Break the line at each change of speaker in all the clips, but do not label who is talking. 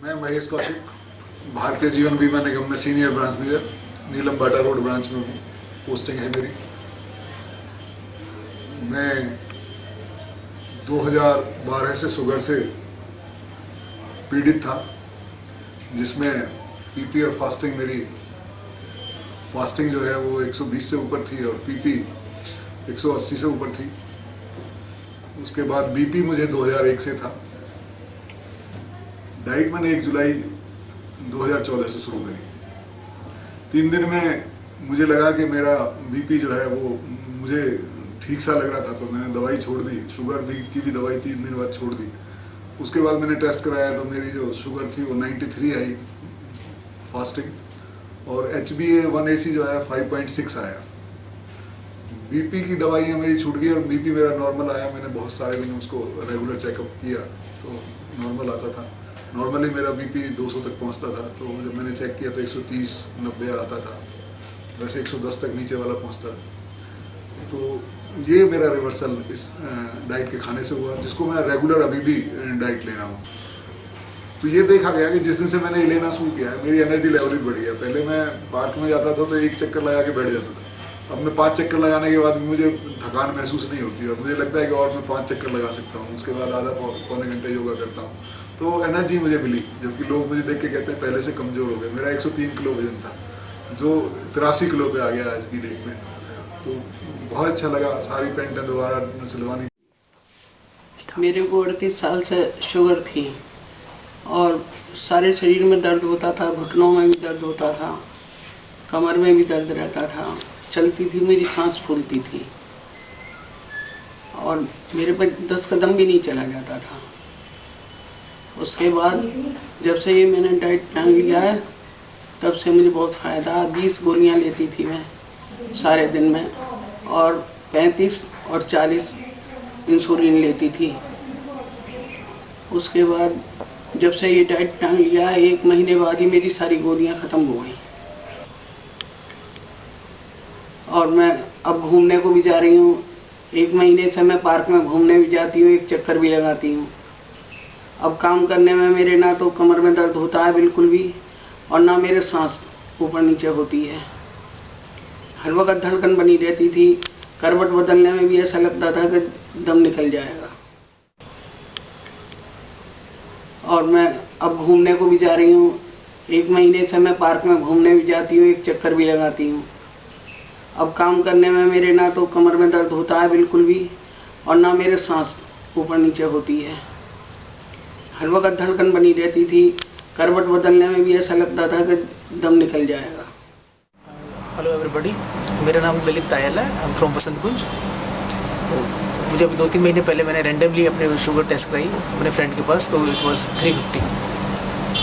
मैं महेश कौशिक, भारतीय जीवन बीमा निगम में सीनियर ब्रांच मैनेजर, नीलम बाटा रोड ब्रांच में हूँ, पोस्टिंग है मेरी। मैं 2012 से शुगर से पीड़ित था, जिसमें पीपी और फास्टिंग मेरी फास्टिंग जो है वो 120 से ऊपर थी और पीपी 180 से ऊपर थी। उसके बाद बीपी मुझे 2001 से था। डाइट मैंने 1 जुलाई 2014 से शुरू करी। 3 दिन में मुझे लगा कि मेरा बीपी जो है वो मुझे ठीक सा लग रहा था, तो मैंने दवाई छोड़ दी। शुगर की भी दवाई 3 दिन बाद छोड़ दी। उसके बाद मैंने टेस्ट कराया तो मेरी जो शुगर थी वो 93 आई फास्टिंग, और HbA1c जो है 5.6 आया। बीपी की दवाइयाँ मेरी छूट गई और बीपी मेरा नॉर्मल आया। मैंने बहुत सारे दिन उसको रेगुलर चेकअप किया तो नॉर्मल आता था। नॉर्मली मेरा बीपी 200 तक पहुंचता था, तो जब मैंने चेक किया तो 130-90 आता था, वैसे 110 तक नीचे वाला पहुंचता। तो ये मेरा रिवर्सल इस डाइट के खाने से हुआ, जिसको मैं रेगुलर अभी भी डाइट ले रहा हूँ। तो ये देखा गया कि जिस दिन से मैंने ये लेना शुरू किया है, मेरी एनर्जी लेवल भी बढ़ी है। पहले मैं पार्क में जाता था तो 1 चक्कर लगा के बैठ जाता था। अब मैं 5 चक्कर लगाने के बाद मुझे थकान महसूस नहीं होती और मुझे लगता है कि और मैं 5 चक्कर लगा सकता हूँ। उसके बाद आधा पौने घंटे योगा करता हूँ, तो एनर्जी मुझे मिली। जबकि लोग मुझे देख के कहते हैं पहले से कमज़ोर हो गए। मेरा 103 किलो वजन था, जो 83 किलो पे आ गया आज की डेट में। तो बहुत अच्छा लगा। सारी पेंटें दोबारा सिलवानी।
मेरे को 38 साल से शुगर थी और सारे शरीर में दर्द होता था, घुटनों में भी दर्द होता था, कमर में भी दर्द रहता था, चलती थी मेरी सांस फूलती थी और मेरे पे 10 कदम भी नहीं चला जाता था। उसके बाद जब से ये मैंने डाइट प्लान लिया है तब से मुझे बहुत फ़ायदा। 20 गोलियां लेती थी मैं सारे दिन में, और 35 और 40 इंसुलिन लेती थी। उसके बाद जब से ये डाइट प्लान लिया है 1 महीने बाद ही मेरी सारी गोलियां ख़त्म हो गई और मैं अब घूमने को भी जा रही हूँ। 1 महीने से मैं पार्क में घूमने भी जाती हूँ, 1 चक्कर भी लगाती हूँ। अब काम करने में मेरे ना तो कमर में दर्द होता है बिल्कुल भी, और ना मेरे सांस ऊपर नीचे होती है। हर वक्त धड़कन बनी रहती थी। करवट बदलने में भी ऐसा लगता था कि दम निकल जाएगा। और मैं अब घूमने को भी जा रही हूँ। 1 महीने से मैं पार्क में घूमने भी जाती हूँ, 1 चक्कर भी लगाती हूँ। अब काम करने में मेरे ना तो कमर में दर्द होता है बिल्कुल भी, और ना मेरे सांस ऊपर नीचे होती है। हर वक्त धड़कन बनी रहती थी। करवट बदलने में भी ऐसा लगता था कि दम निकल जाएगा।
हेलो एवरीबॉडी, मेरा नाम ललित तायल है। आई एम फ्रॉम बसंत कुंज। तो मुझे अभी 2-3 महीने पहले मैंने रैंडमली अपने शुगर टेस्ट कराई अपने फ्रेंड के पास, तो इट वाज 350।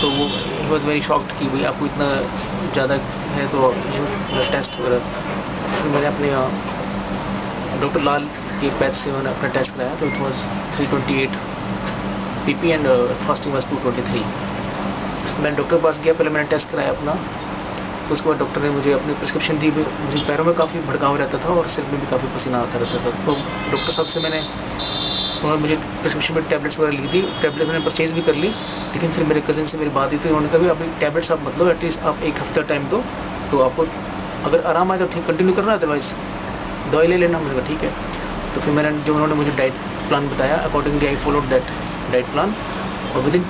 तो वो ही वाज वेरी शॉक्ड कि भाई आपको इतना ज़्यादा है तो टेस्ट वगैरह। फिर मैंने अपने डॉक्टर लाल के पैच से मैंने अपना टेस्ट कराया, तो it was 328 PP and fasting was 223। मैंने डॉक्टर के पास गया, पहले मैंने टेस्ट कराया अपना, तो उसके बाद डॉक्टर ने मुझे अपनी प्रिस्क्रिप्शन दी। मुझे पैरों में काफ़ी भड़काव रहता था और सिर में भी काफ़ी पसीना आता रहता था। तो डॉक्टर साहब से उन्होंने मुझे प्रिस्क्रिप्शन में टैबलेट्स वगैरह लिख दी। टैबलेट मैंने परचेज भी कर ली, लेकिन फिर मेरे कज़न से मेरी बात हुई तो उन्होंने कहा अभी टैबलेट्स आप मतलब एटलीस्ट आप 1 हफ्ता टाइम दो, तो आपको अगर आराम आए तो ठीक कंटिन्यू करना, अदरवाइज दवाई ले लेना। मुझे कहा ठीक है। तो फिर मैंने जो उन्होंने मुझे डाइट प्लान बताया, accordingly I followed that diet plan, और विदिन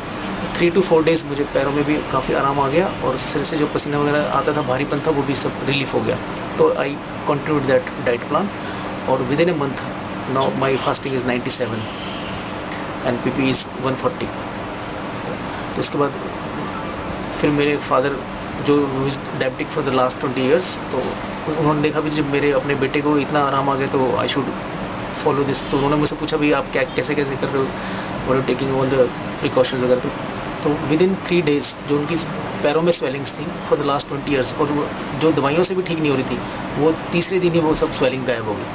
3 to 4 डेज मुझे पैरों में भी काफ़ी आराम आ गया और सिर से जो पसीना वगैरह आता था, भारीपन था, वो भी सब रिलीफ हो गया। तो I continued that diet plan, और within a month now my fasting is 97 and PP is 140। तो उसके बाद फिर मेरे फादर जो is diabetic for the last 20 years, तो उन्होंने देखा भी जब मेरे अपने बेटे को इतना आराम आ गया तो आई शुड फॉलो दिस। तो उन्होंने मुझसे पूछा भी आप कैसे कर रहे हो, और टेकिंग ऑल द प्रिकॉशंस वगैरह। तो विद इन 3 डेज जो उनकी पैरों में स्वेलिंग्स थी फॉर द लास्ट 20 ईयर्स, और जो दवाइयों से भी ठीक नहीं हो रही थी, वो तीसरे दिन ही वो सब स्वेलिंग गायब हो गई।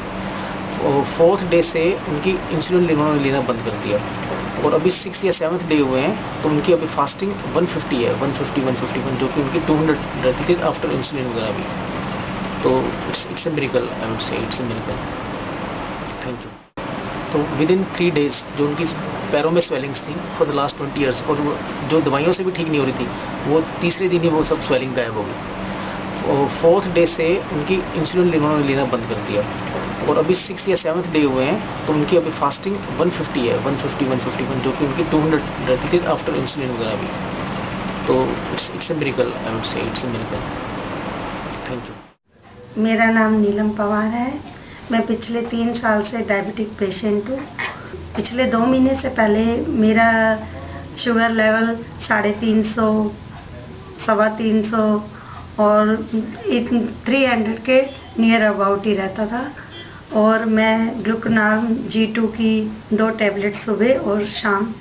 और 4th डे से उनकी इंसुलिन उन्होंने लेना बंद कर दिया, और अभी 6th या 7th डे हुए हैं तो उनकी अभी फास्टिंग 150 है, 151, जो कि उनकी 200 रहती थी आफ्टर इंसुलिन वगैरह भी। तो it's a miracle, I would say it's a miracle. Thank you. तो विद इन 3 days जो उनकी पैरों में स्वेलिंग्स थी फॉर द लास्ट 20 years, और जो दवाइयों से भी ठीक नहीं हो रही थी, वो तीसरे दिन ही वो सब स्वेलिंग गायब हो गई। और 4th day से उनकी इंसुलिन उन्होंने लेना बंद कर दिया, और अभी 6th या 7th डे हुए हैं, तो उनकी अभी फास्टिंग 150 है, 151, जो कि उनकी 200 रहती थी आफ्टर इंसुलिन वगैरह भी। तो it's a miracle, I would say it's a miracle. Thank you.
मेरा नाम नीलम पवार है। मैं पिछले 3 साल से डायबिटिक पेशेंट हूँ। पिछले 2 महीने से पहले मेरा शुगर लेवल 350, 325 और 300 के नियर अबाउट ही रहता था, और मैं ग्लूकोनार्म G2 की 2 टैबलेट सुबह और शाम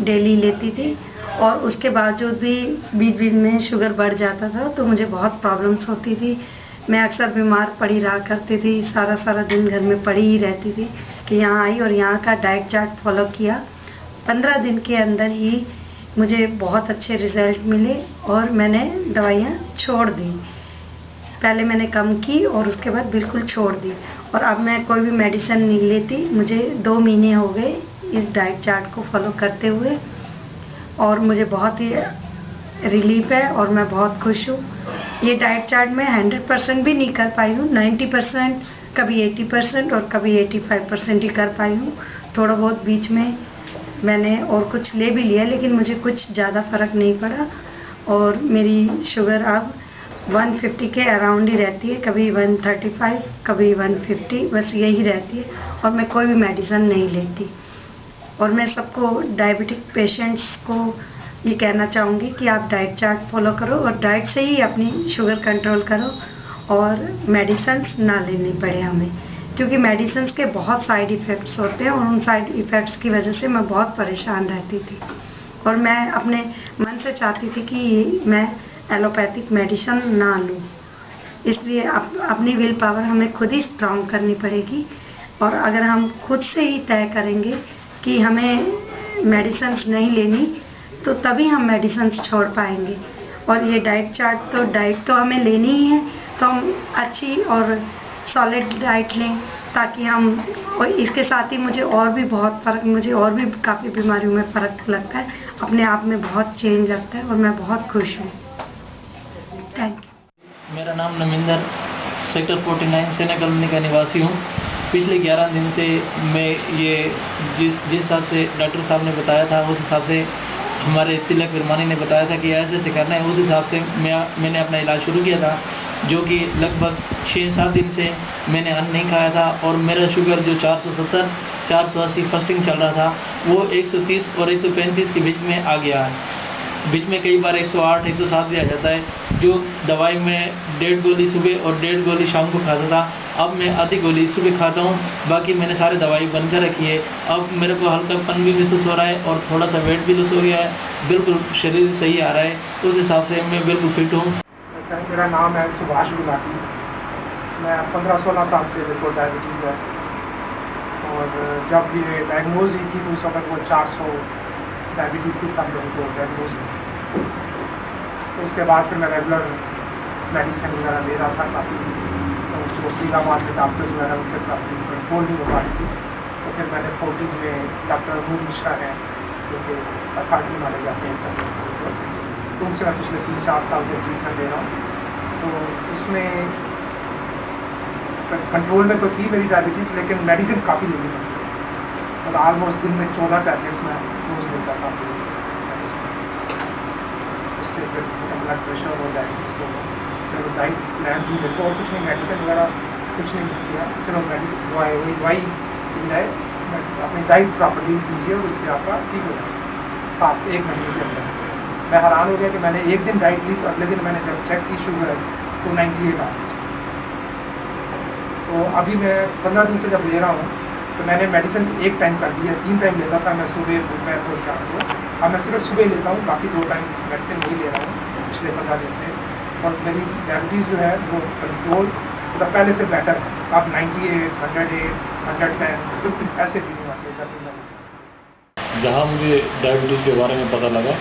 डेली लेती थी, और उसके बावजूद भी बीच बीच में शुगर बढ़ जाता था, तो मुझे बहुत प्रॉब्लम्स होती थी। मैं अक्सर बीमार पड़ी रहा करती थी, सारा दिन घर में पड़ी ही रहती थी। कि यहाँ आई और यहाँ का डाइट चार्ट फॉलो किया। 15 दिन के अंदर ही मुझे बहुत अच्छे रिजल्ट मिले और मैंने दवाइयाँ छोड़ दी। पहले मैंने कम की और उसके बाद बिल्कुल छोड़ दी, और अब मैं कोई भी मेडिसिन नहीं लेती। मुझे 2 महीने हो गए इस डाइट चार्ट को फॉलो करते हुए, और मुझे बहुत ही रिलीफ है और मैं बहुत खुश हूँ। ये डाइट चार्ट में 100% भी नहीं कर पाई हूँ, 90%, कभी 80% और कभी 85% ही कर पाई हूँ। थोड़ा बहुत बीच में मैंने और कुछ ले भी लिया, लेकिन मुझे कुछ ज़्यादा फर्क नहीं पड़ा, और मेरी शुगर अब 150 के अराउंड ही रहती है, कभी 135, कभी 150, बस यही रहती है, और मैं कोई भी मेडिसिन नहीं लेती। और मैं सबको डायबिटिक पेशेंट्स को ये कहना चाहूँगी कि आप डाइट चार्ट फॉलो करो और डाइट से ही अपनी शुगर कंट्रोल करो, और मेडिसिन्स ना लेनी पड़े हमें, क्योंकि मेडिसिन्स के बहुत साइड इफ़ेक्ट्स होते हैं, और उन साइड इफ़ेक्ट्स की वजह से मैं बहुत परेशान रहती थी, और मैं अपने मन से चाहती थी कि मैं एलोपैथिक मेडिसिन ना लूँ। इसलिए अपनी विल पावर हमें खुद ही स्ट्रॉन्ग करनी पड़ेगी, और अगर हम खुद से ही तय करेंगे कि हमें मेडिसिन्स नहीं लेनी, तो तभी हम मेडिसिन्स छोड़ पाएंगे। और ये डाइट तो हमें लेनी ही है, तो हम अच्छी और सॉलिड डाइट लें, ताकि हम, और इसके साथ ही मुझे और भी काफ़ी बीमारियों में फ़र्क लगता है, अपने आप में बहुत चेंज लगता है, और मैं बहुत खुश हूँ। Thank you.
मेरा नाम नमिंदर, सेक्टर 49 सेना कॉलोनी का निवासी हूँ। पिछले 11 दिन से मैं ये जिस हिसाब से डॉक्टर साहब ने बताया था, उस हिसाब से हमारे तिलक विरमानी ने बताया था कि ऐसे करना है, उस हिसाब से मैंने अपना इलाज शुरू किया था, जो कि लगभग 6-7 दिन से मैंने अन्न नहीं खाया था, और मेरा शुगर जो 470, 480 फास्टिंग चल रहा था, वो 130 और 135 के बीच में आ गया है। बीच में कई बार 108, 107 भी आ जाता है। जो दवाई में 1.5 गोली सुबह और 1.5 गोली शाम को खाता था, अब मैं आधी गोली सुबह खाता हूँ, बाकी मैंने सारी दवाई बंद कर रखी है। अब मेरे को हल्कापन भी महसूस हो रहा है, और थोड़ा सा वेट भी लूज हो गया है, बिल्कुल शरीर सही आ रहा है, उस हिसाब से मैं बिल्कुल फिट हूँ।
सर, मेरा नाम है सुभाष गुलाटी। मैं 15-16 साल से मेरे को डायबिटीज़ है, और जब ये डायग्नोज हुई थी तो उस वक्त वो 400 डायबिटीज़ थी, तब मेरे को डायग्नोज हुई। तो उसके बाद फिर मैं रेगुलर मेडिसिन वगैरह ले रहा था काफ़ी, तो जो फरीदाबाद में डॉक्टर्स वगैरह उनसे काफ़ी कंट्रोल नहीं हो पा रही थी। तो फिर मैंने फोर्टिस में डॉक्टर अमूल मिश्रा हैं, जो कि अथॉरिटी माने जाते हैं इस समय, तो उनसे मैं पिछले 3-4 साल से ट्रीटमेंट ले रहा हूँ। तो उसमें कंट्रोल में तो थी मेरी डायबिटीज़, लेकिन मेडिसिन काफ़ी लेनी पड़ी थी, मतलब ऑलमोस्ट दिन में 14 टैबलेट्स मैं रोज़ लेता था। उससे फिर ब्लड प्रेशर और डायबिटीज़ दोनों, फिर डाइट प्लान दी मेरे को, और कुछ नहीं, मेडिसिन वगैरह कुछ नहीं किया, सिर्फ दवाई है, अपनी डाइट प्रॉपर्ली कीजिए और उससे आपका ठीक हो जाएगा 1 महीने के अंदर। मैं हैरान हो गया कि मैंने एक दिन डाइट ली, तो अगले दिन मैंने जब चेक की शुगर तो 98 आ गई। तो अभी मैं 15 दिन से जब ले रहा हूँ, तो मैंने मेडिसिन 1 टाइम कर दिया, 3 टाइम लेता था मैं, सुबह, दोपहर और शाम को। अब मैं सिर्फ सुबह लेता हूँ, बाकी 2 टाइम मेडिसिन नहीं ले रहा हूँ पिछले 15 दिन से, और मेरी डायबिटीज़ जो है वो कंट्रोल मतलब पहले से बेटर है। अब 98, 108, 110 ऐसे भी नहीं आते जब भी।
जहाँ मुझे डायबिटीज़ के बारे में पता लगा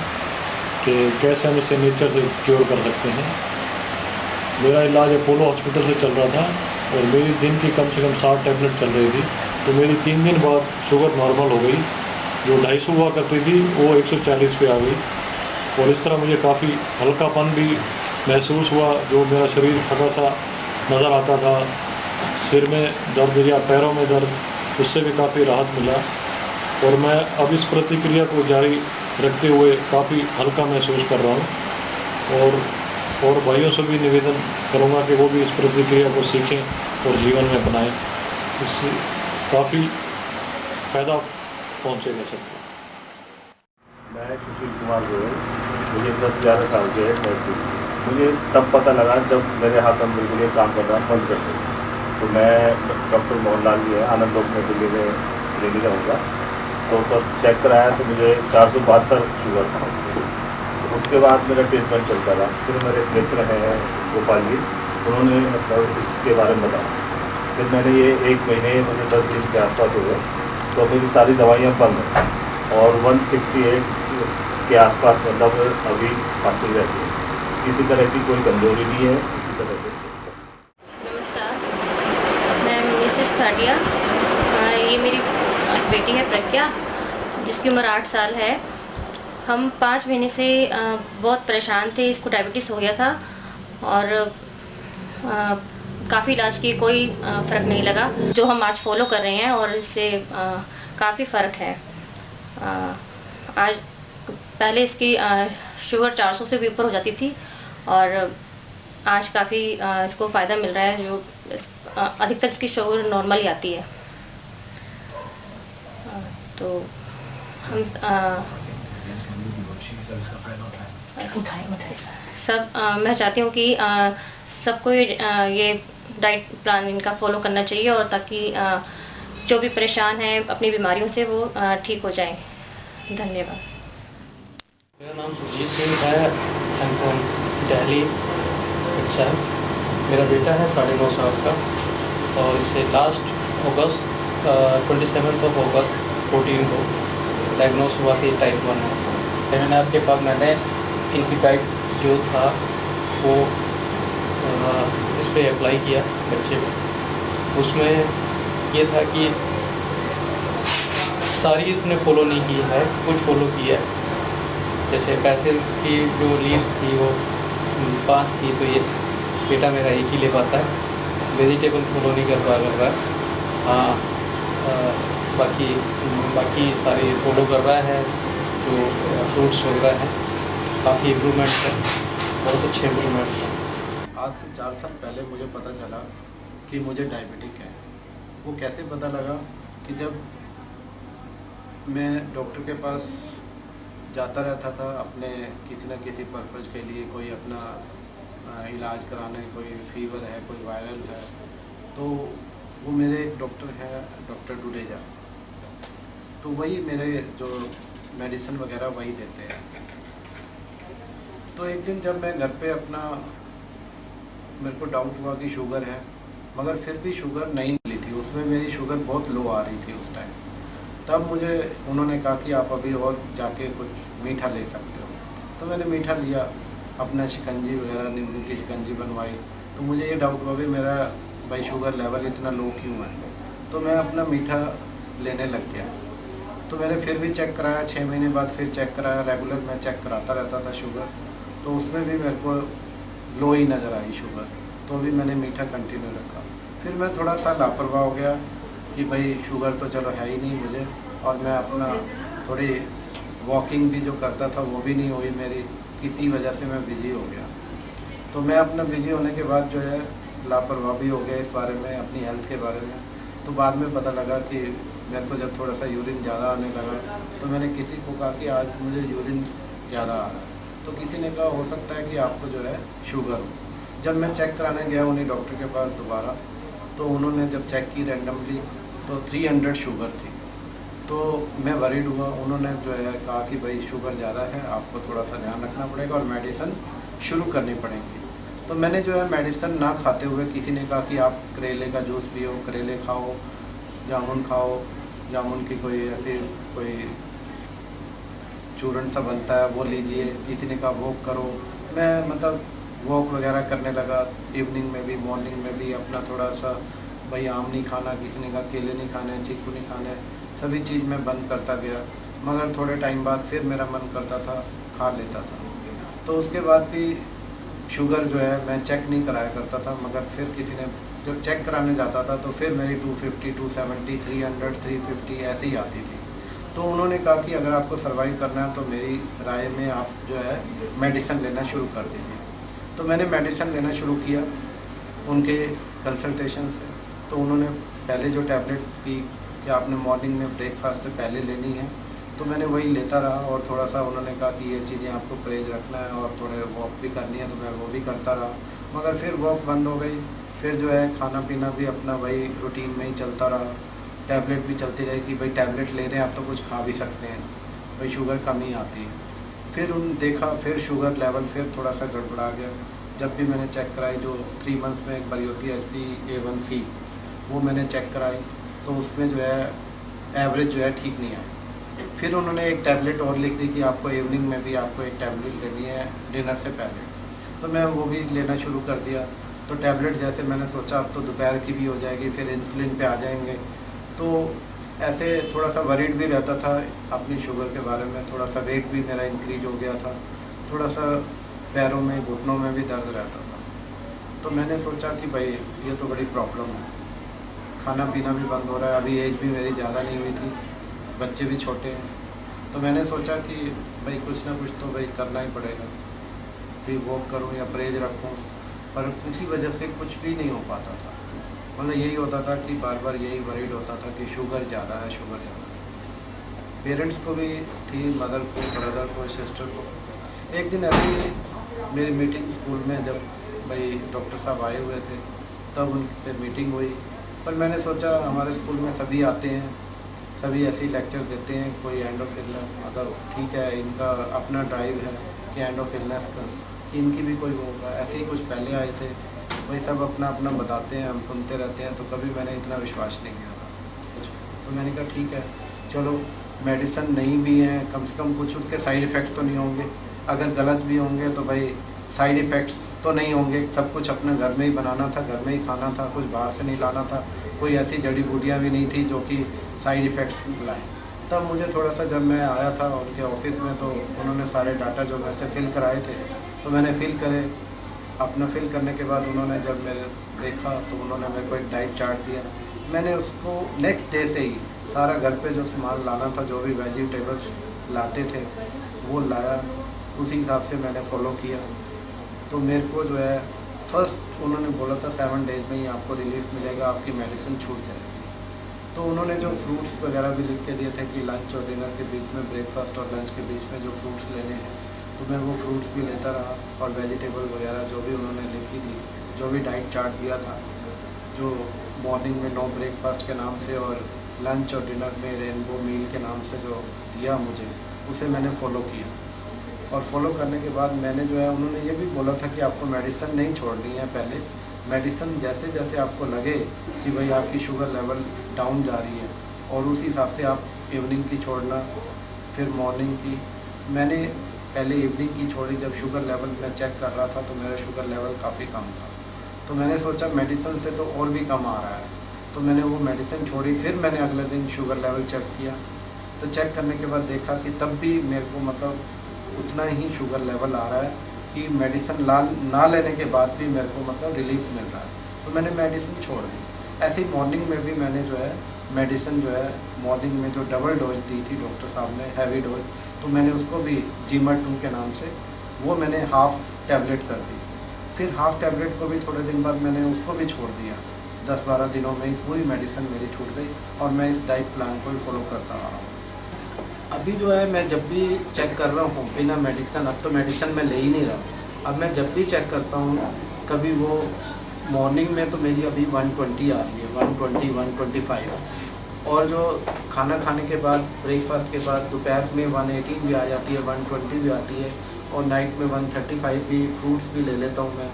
कि कैसे हम इसे नेचर से क्योर कर सकते हैं, मेरा इलाज अपोलो हॉस्पिटल से चल रहा था। और मेरी दिन की कम से कम 7 टैबलेट चल रही थी। तो मेरी 3 दिन बाद शुगर नॉर्मल हो गई, जो 250 हुआ करती थी वो 140 पे आ गई। और इस तरह मुझे काफ़ी हल्कापन भी महसूस हुआ, जो मेरा शरीर थका सा नज़र आता था, सिर में दर्द या पैरों में दर्द, उससे भी काफ़ी राहत मिला। और मैं अब इस प्रतिक्रिया को जारी रखते हुए काफ़ी हल्का महसूस कर रहा हूँ। और भाइयों से भी निवेदन करूँगा कि वो भी इस प्रतिक्रिया को सीखें और जीवन में अपनाएं। इससे काफ़ी फायदा पहुँचेगा सबको।
मैं सुशील कुमार गोयल, मुझे 10-11 साल से है डायबिटीज। मुझे तब पता लगा जब मेरे हाथ में बिल्कुल ये काम करना बंद कर दिया। तो मैं डॉक्टर मोहनलाल जी है, आनंद लोक में दिल्ली में क्लिनिक रहूँगा, तो तब चेक कराया तो मुझे 472 शुगर था। तो उसके बाद मेरा ट्रीटमेंट चलता रहा। फिर मेरे मित्र हैं गोपाल जी, उन्होंने मतलब इसके बारे में बताया। फिर मैंने ये 1 महीने, मुझे 10 दिन के आसपास हो गए, तो मेरी सारी दवाइयाँ बंद हैं और 168 के आसपास मतलब अभी फास्टिंग रहती है। किसी तरह की कोई कमजोरी नहीं है, किसी तरह से।
नमस्कार, मैं मिसेस भाटिया। ये मेरी बेटी है प्रज्ञा, जिसकी उम्र 8 साल है। हम 5 महीने से बहुत परेशान थे, इसको डायबिटीज़ हो गया था और काफ़ी इलाज की कोई फ़र्क नहीं लगा। जो हम आज फॉलो कर रहे हैं और इससे काफ़ी फ़र्क है। आज पहले इसकी शुगर 400 से भी ऊपर हो जाती थी और आज काफ़ी इसको फ़ायदा मिल रहा है। जो अधिकतर इसकी शुगर नॉर्मल ही आती है। तो हम मैं चाहती हूँ कि सबको ये डाइट प्लान इनका फॉलो करना चाहिए और ताकि जो भी परेशान है अपनी बीमारियों से वो ठीक हो जाएं। धन्यवाद।
मेरा नाम सुजीत सिंह है, I am from Delhi itself. मेरा बेटा है 9.5 साल का और इससे लास्ट अगस्त 27 अगस्त 14 को डायग्नोस हुआ कि टाइप 1 है। मैंने आपके पास इनकी डाइट जो था वो इस पर अप्लाई किया बच्चे में। उसमें ये था कि सारी इसने फॉलो नहीं की है, कुछ फॉलो किया है। जैसे पैसेंस की जो लीव्स थी वो 5 थी, तो ये बेटा मेरा एक ही ले पाता है। वेजिटेबल फॉलो नहीं कर रहा है। हाँ, बाकी सारी फॉलो कर रहा है, जो फ्रूट्स वगैरह हैं। काफ़ी इम्प्रूवमेंट है, बहुत अच्छे इम्प्रूवमेंट है।
आज से 4 साल पहले मुझे पता चला कि मुझे डायबिटिक है। वो कैसे पता लगा कि जब मैं डॉक्टर के पास जाता रहता था अपने किसी न किसी पर्पज़ के लिए, कोई अपना इलाज कराने, कोई फीवर है, कोई वायरल है, तो वो मेरे एक डॉक्टर हैं, डॉक्टर डुडेजा, तो वही मेरे जो मेडिसिन वगैरह वही देते हैं। तो एक दिन जब मैं घर पे अपना, मेरे को डाउट हुआ कि शुगर है, मगर फिर भी शुगर नहीं मिली थी, उसमें मेरी शुगर बहुत लो आ रही थी उस टाइम। तब मुझे उन्होंने कहा कि आप अभी और जाके कुछ मीठा ले सकते हो। तो मैंने मीठा लिया, अपना शिकंजी वगैरह, नींबू की शिकंजी बनवाई। तो मुझे ये डाउट हुआ कि मेरा भाई शुगर लेवल इतना लो क्यों है। तो मैं अपना मीठा लेने लग गया। तो मैंने फिर भी चेक कराया, 6 महीने बाद फिर चेक कराया। रेगुलर मैं चेक कराता रहता था शुगर, तो उसमें भी मेरे को लो ही नज़र आई शुगर। तो अभी मैंने मीठा कंटिन्यू रखा। फिर मैं थोड़ा सा लापरवाह हो गया कि भाई शुगर तो चलो है ही नहीं मुझे, और मैं अपना थोड़ी वॉकिंग भी जो करता था वो भी नहीं हुई मेरी, किसी वजह से मैं बिज़ी हो गया। तो मैं अपना बिज़ी होने के बाद जो है लापरवाह भी हो गया इस बारे में, अपनी हेल्थ के बारे में। तो बाद में पता लगा कि मेरे को जब थोड़ा सा यूरिन ज़्यादा आने लगा, तो मैंने किसी को कहा कि आज मुझे यूरिन ज़्यादा आ रहा है। तो किसी ने कहा हो सकता है कि आपको जो है शुगर हो। जब मैं चेक कराने गया उन्हीं डॉक्टर के पास दोबारा, तो उन्होंने जब चेक की रैंडमली तो 300 शुगर थी। तो मैं वरीड हुआ। उन्होंने जो है कहा कि भाई शुगर ज़्यादा है, आपको थोड़ा सा ध्यान रखना पड़ेगा और मेडिसिन शुरू करनी पड़ेगी। तो मैंने जो है मेडिसिन ना खाते हुए, किसी ने कहा कि आप करेले का जूस पियो, करेले खाओ, जामुन खाओ, जामुन की कोई ऐसी कोई चूर्ण सा बनता है वो लीजिए, किसी ने कहा वो करो। मैं मतलब वॉक वगैरह करने लगा, इवनिंग में भी मॉर्निंग में भी अपना थोड़ा सा भाई आम नहीं खाना, किसी ने कहा केले नहीं खाने, चीकू नहीं खाने, सभी चीज़ मैं बंद करता गया। मगर थोड़े टाइम बाद फिर मेरा मन करता था, खा लेता था। तो उसके बाद भी शुगर जो है मैं चेक नहीं कराया करता था, मगर फिर किसी ने जब चेक कराने जाता था तो फिर मेरी 250, 270, 300, 350 ऐसे ही आती थी। तो उन्होंने कहा कि अगर आपको सर्वाइव करना है तो मेरी राय में आप जो है मेडिसिन लेना शुरू कर दीजिए। तो मैंने मेडिसिन लेना शुरू किया उनके कंसल्टेशन से। तो उन्होंने पहले जो टैबलेट की कि आपने मॉर्निंग में ब्रेकफास्ट से पहले लेनी है, तो मैंने वही लेता रहा। और थोड़ा सा उन्होंने कहा कि ये चीज़ें आपको परहेज रखना है और थोड़े वॉक भी करनी है, तो मैं वो भी करता रहा। मगर फिर वॉक बंद हो गई, फिर जो है खाना पीना भी अपना वही रूटीन में ही चलता रहा। टैबलेट भी चलती रही कि भाई टैबलेट ले रहे हैं आप तो कुछ खा भी सकते हैं, भाई शुगर कम ही आती है। फिर देखा फिर शुगर लेवल फिर थोड़ा सा गड़बड़ा गया। जब भी मैंने चेक कराई, जो 3 मंथ्स में एक बारी होती है HbA1c, वो मैंने चेक कराई तो उसमें जो है एवरेज जो है ठीक नहीं आई। फिर उन्होंने एक टैबलेट और लिख दी कि आपको इवनिंग में भी आपको एक टैबलेट लेनी है डिनर से पहले। तो मैं वो भी लेना शुरू कर दिया। तो टैबलेट जैसे मैंने सोचा अब तो दोपहर की भी हो जाएगी, फिर इंसुलिन पे आ जाएंगे। तो ऐसे थोड़ा सा वरीड भी रहता था अपनी शुगर के बारे में। थोड़ा सा वेट भी मेरा इंक्रीज हो गया था, थोड़ा सा पैरों में घुटनों में भी दर्द रहता था। तो मैंने सोचा कि भाई ये तो बड़ी प्रॉब्लम है, खाना पीना भी बंद हो रहा है, अभी एज भी मेरी ज़्यादा नहीं हुई थी, बच्चे भी छोटे हैं। तो मैंने सोचा कि भाई कुछ ना कुछ तो भाई करना ही पड़ेगा, तो वॉक करूँ या परहेज रखूँ। पर किसी वजह से कुछ भी नहीं हो पाता था। मतलब यही होता था कि बार बार यही वरीड होता था कि शुगर ज़्यादा है, शुगर ज़्यादा है। पेरेंट्स को भी थी, मदर को, ब्रदर को, सिस्टर को। एक दिन ऐसी मेरी मीटिंग स्कूल में, जब भाई डॉक्टर साहब आए हुए थे, तब उनसे मीटिंग हुई। पर मैंने सोचा हमारे स्कूल में सभी आते हैं, सभी ऐसे ही लेक्चर देते हैं, कोई एंड ऑफ इलनेस, अगर ठीक है इनका अपना ड्राइव है कि एंड ऑफ इलनेस का, कि इनकी भी कोई होगा। ऐसे ही कुछ पहले आए थे, वही सब अपना अपना बताते हैं, हम सुनते रहते हैं। तो कभी मैंने इतना विश्वास नहीं किया था। तो मैंने कहा ठीक है, चलो मेडिसिन नहीं भी है, कम से कम कुछ उसके साइड इफ़ेक्ट्स तो नहीं होंगे। अगर गलत भी होंगे तो भाई साइड इफ़ेक्ट्स तो नहीं होंगे। सब कुछ अपना घर में ही बनाना था, घर में ही खाना था, कुछ बाहर से नहीं लाना था। कोई ऐसी जड़ी बूटियाँ भी नहीं थी जो कि साइड इफ़ेक्ट्स लाएँ। तब मुझे थोड़ा सा, जब मैं आया था उनके ऑफिस में, तो उन्होंने सारे डाटा जो मेरे से फिल कराए थे तो मैंने फिल करे। अपना फिल करने के बाद उन्होंने जब मेरे देखा तो उन्होंने मेरे को एक डाइट चार्ट दिया। मैंने उसको नेक्स्ट डे से ही सारा घर पे जो सामान लाना था, जो भी वेजिटेबल्स लाते थे वो लाया, उसी हिसाब से मैंने फॉलो किया। तो मेरे को जो है फर्स्ट उन्होंने बोला था 7 डेज़ में ही आपको रिलीफ मिलेगा, आपकी मेडिसिन छूट जाएगी। तो उन्होंने जो फ्रूट्स वगैरह भी लिख के दिए थे कि लंच और डिनर के बीच में, ब्रेकफास्ट और लंच के बीच में जो फ्रूट्स लेने हैं, तो मैं वो फ्रूट्स भी लेता रहा। और वेजिटेबल वगैरह जो भी उन्होंने लिखी थी, जो भी डाइट चार्ट दिया था, जो मॉर्निंग में नो ब्रेकफास्ट के नाम से और लंच और डिनर में रेनबो मील के नाम से जो दिया मुझे, उसे मैंने फ़ॉलो किया। और फॉलो करने के बाद मैंने जो है, उन्होंने ये भी बोला था कि आपको मेडिसिन नहीं छोड़नी है। पहले मेडिसिन जैसे जैसे आपको लगे कि भाई आपकी शुगर लेवल डाउन जा रही है, और उस हिसाब से आप इवनिंग की छोड़ना, फिर मॉर्निंग की। मैंने पहले इवनिंग की छोड़ी, जब शुगर लेवल मैं चेक कर रहा था तो मेरा शुगर लेवल काफ़ी कम था। तो मैंने सोचा मेडिसिन से तो और भी कम आ रहा है, तो मैंने वो मेडिसिन छोड़ी। फिर मैंने अगले दिन शुगर लेवल चेक किया, तो चेक करने के बाद देखा कि तब भी मेरे को मतलब उतना ही शुगर लेवल आ रहा है कि मेडिसिन ना लेने के बाद भी मेरे को मतलब रिलीफ मिल रहा है। तो मैंने मेडिसिन छोड़ दी। ऐसे ही मॉर्निंग में भी मैंने जो है मेडिसिन जो है मॉर्निंग में जो डबल डोज दी थी डॉक्टर साहब ने, हैवी डोज, तो मैंने उसको भी जीमा-2 के नाम से वो मैंने हाफ़ टैबलेट कर दी। फिर हाफ़ टैबलेट को भी थोड़े दिन बाद मैंने उसको भी छोड़ दिया। 10-12 दिनों में ही पूरी मेडिसिन मेरी छूट गई और मैं इस डाइट प्लान को ही फॉलो करता रहा हूँ। अभी जो है मैं जब भी चेक कर रहा हूँ बिना मेडिसिन, अब तो मेडिसिन मैं ले ही नहीं रहा। अब मैं जब भी चेक करता हूँ, कभी वो मॉर्निंग में तो मेरी अभी 120 आ रही है, 120, 125, और जो खाना खाने के बाद, ब्रेकफास्ट के बाद दोपहर में 118 भी आ जाती है, 120 भी आती है, और नाइट में 135 भी। फ्रूट्स भी ले लेता हूँ मैं,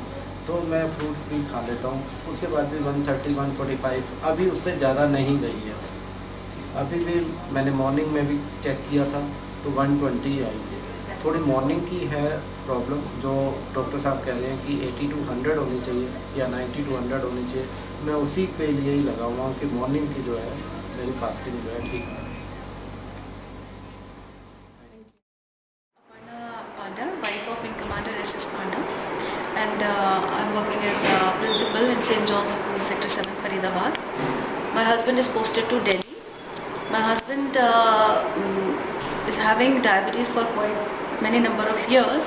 तो मैं फ्रूट्स भी खा लेता हूँ। उसके बाद भी 130, 145, अभी उससे ज़्यादा नहीं गई है। अभी भी मैंने मॉर्निंग में भी चेक किया था तो 120 आई थी। थोड़ी मॉर्निंग की है प्रॉब्लम, जो डॉक्टर साहब कह रहे हैं कि 80 to 100 होनी चाहिए या 90 to 100 होनी चाहिए। मैं उसी के लिए ही लगा हुआ हूँ कि मॉर्निंग की जो है मेरी फास्टिंग जो है ठीक है।
Panda, wife of Wing Commander S.S. Panda, and I'm working as a principal in St. John's School, Sector 7, Faridabad. My husband is posted to Delhi. My husband is having diabetes for quite many number of years.